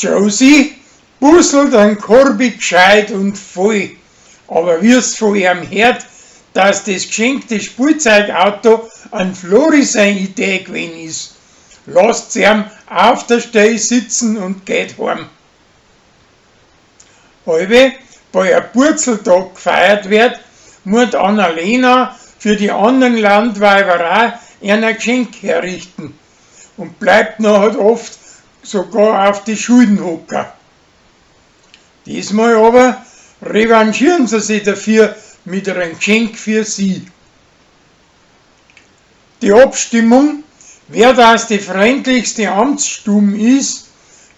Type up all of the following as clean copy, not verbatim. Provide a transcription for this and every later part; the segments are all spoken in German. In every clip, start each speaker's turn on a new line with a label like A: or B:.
A: Josie busselt einen Korbi gescheit und voll, aber wie's von ihm hört, dass das geschenkte Spielzeugauto an Flori seine Idee gewesen ist, lässt sie ihm auf der Stelle sitzen und geht heim. Halbe, bei einem Purzeltag gefeiert wird, muss Annalena für die anderen Landweiber auch ein Geschenk herrichten und bleibt nachher oft sogar auf die Schulden hocken. Diesmal aber revanchieren sie sich dafür mit einem Geschenk für sie. Die Abstimmung, wer das die freundlichste Amtsstube ist,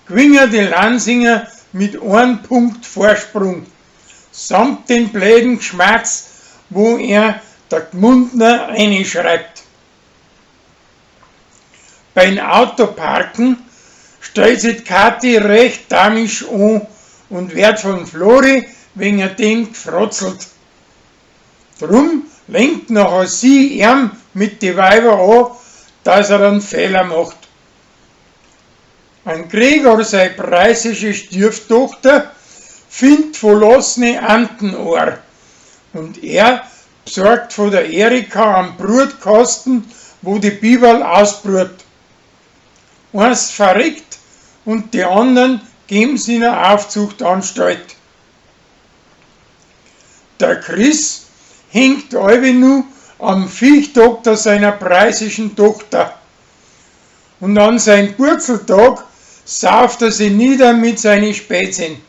A: gewinnen die Lansinger mit 1 Punkt Vorsprung, samt den blöden Geschmacks, wo er der Gmundner reinschreibt. Beim Autoparken stellt sich Kathi recht damisch an und wird von Flori wegen dem gefrotzelt. Drum lenkt nachher sie ihm mit die Weiber an, dass er einen Fehler macht. Ein Gregor, seine preußische Stieftochter, findet verlassene Antenohr und er besorgt von der Erika am Brutkasten, wo die Biberl ausbrut. Eins verreckt und die anderen geben sie in eine Aufzuchtanstalt. Der Chris hängt alle nur am Viechdoktor seiner preußischen Tochter. Und an seinem Purzeltag sauft er sich nieder mit seinen Spätzchen.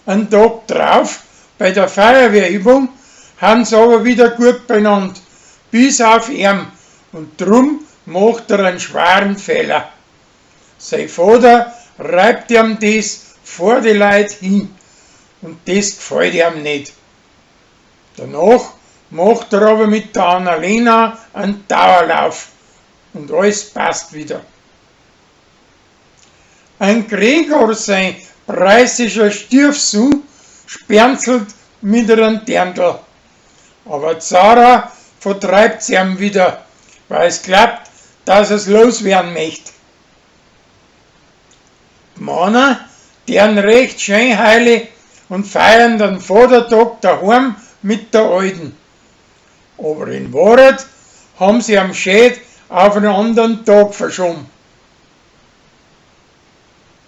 A: Einen Tag drauf, bei der Feuerwehrübung, haben sie aber wieder gut benannt, bis auf ihn, und drum macht er einen schweren Fehler. Sein Vater reibt ihm das vor die Leute hin, und das gefällt ihm nicht. Danach macht er aber mit der Annalena einen Dauerlauf und alles passt wieder. Ein Gregor, sein preußischer Stiefsohn, spernzelt mit einem Dirndl. Aber Zara vertreibt sie ihm wieder, weil es glaubt, dass es loswerden möchte. Die Männer, deren recht schön heile und feiern den Vatertag daheim mit der Alten. Aber in Wahrheit haben sie am Schäd auf einen anderen Tag verschoben.